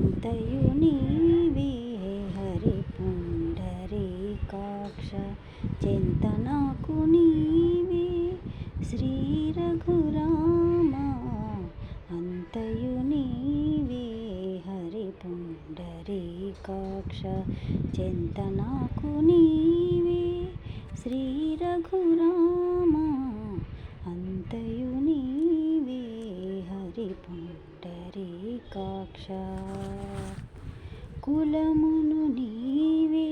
అంతయు నీవే హరి పుండరీకాక్ష చెంత నాకు నీవే శ్రీ రఘురామ అంతయు నీవే హరి పుండరీకాక్ష చెంత నాకు నీవే శ్రీ రఘురామ అంతయు నీవే హరి పుండరీకాక్ష కులమును నీవే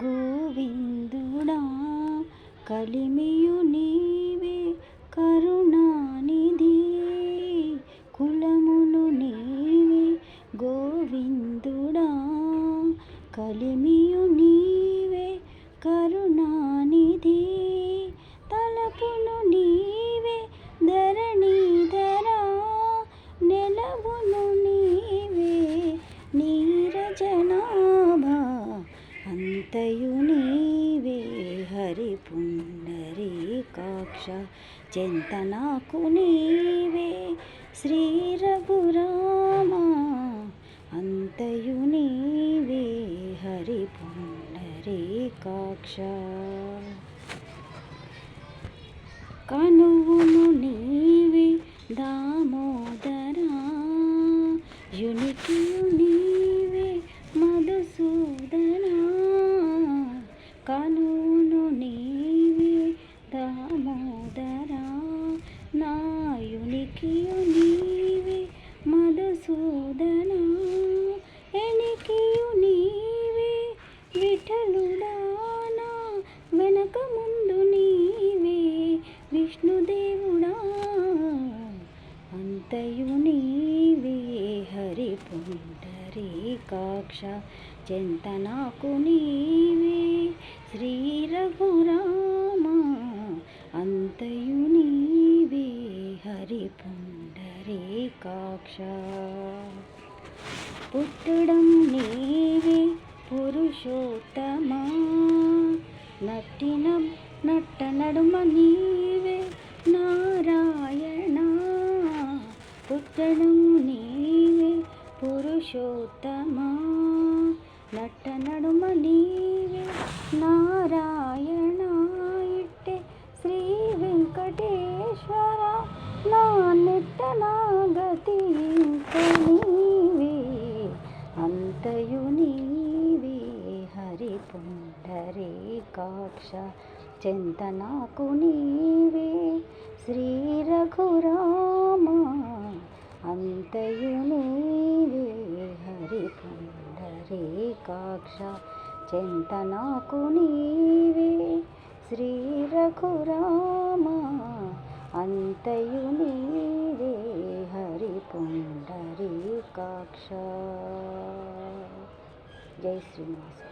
గోవిందుడా కలిమియు నీవే కరుణానిధి కులమును నీవే గోవిందుడా కలిమియు నీవే కరుణానిధి తలపును నీవే ధరణీధరా నెలవును నీవే నీరజనాభా అంతయు నీవే హరి పుండరీకాక్ష చెంత నాకు నీవే శ్రీ రఘురామ అంతయు నీవే హరి పుండరీకాక్ష కనువును నీవే దామోదరా యునికియు నీవే మధుసూదనా కనువును నీవే దామోదరా నా యునికియు నీవే మధుసూదనా ఎనికియు నీవే విఠలుడానా వెనక ముందు నీవే విష్ణుదేవుడా అంతయు నీవే హరి పుండరీకాక్ష చెంత నాకు నీవే శ్రీ రఘురామ అంతయు నీవే హరి పుండరీకాక్ష పుట్టడం నీవే పురుషోత్తమా నట్ట నడుమ నీవే నారాయణ పుట్టడం నీవే పురుషోత్తమా నట్ట నడుమ నీవే నారాయణ ఇట్టే శ్రీ వెంకటేశ్వర నా నెట్ట నాగతి నీవే అంతయు నీవే హరి పుండరీకాక్ష చెంత నాకు నీవే శ్రీ రఘురామ అంతయు నీవే హరి పుండరీకాక్ష చెంత నాకు నీవే శ్రీ రఘురామ అంతయు నీవే హరి పుండరీకాక్ష జై శ్రీనివాస.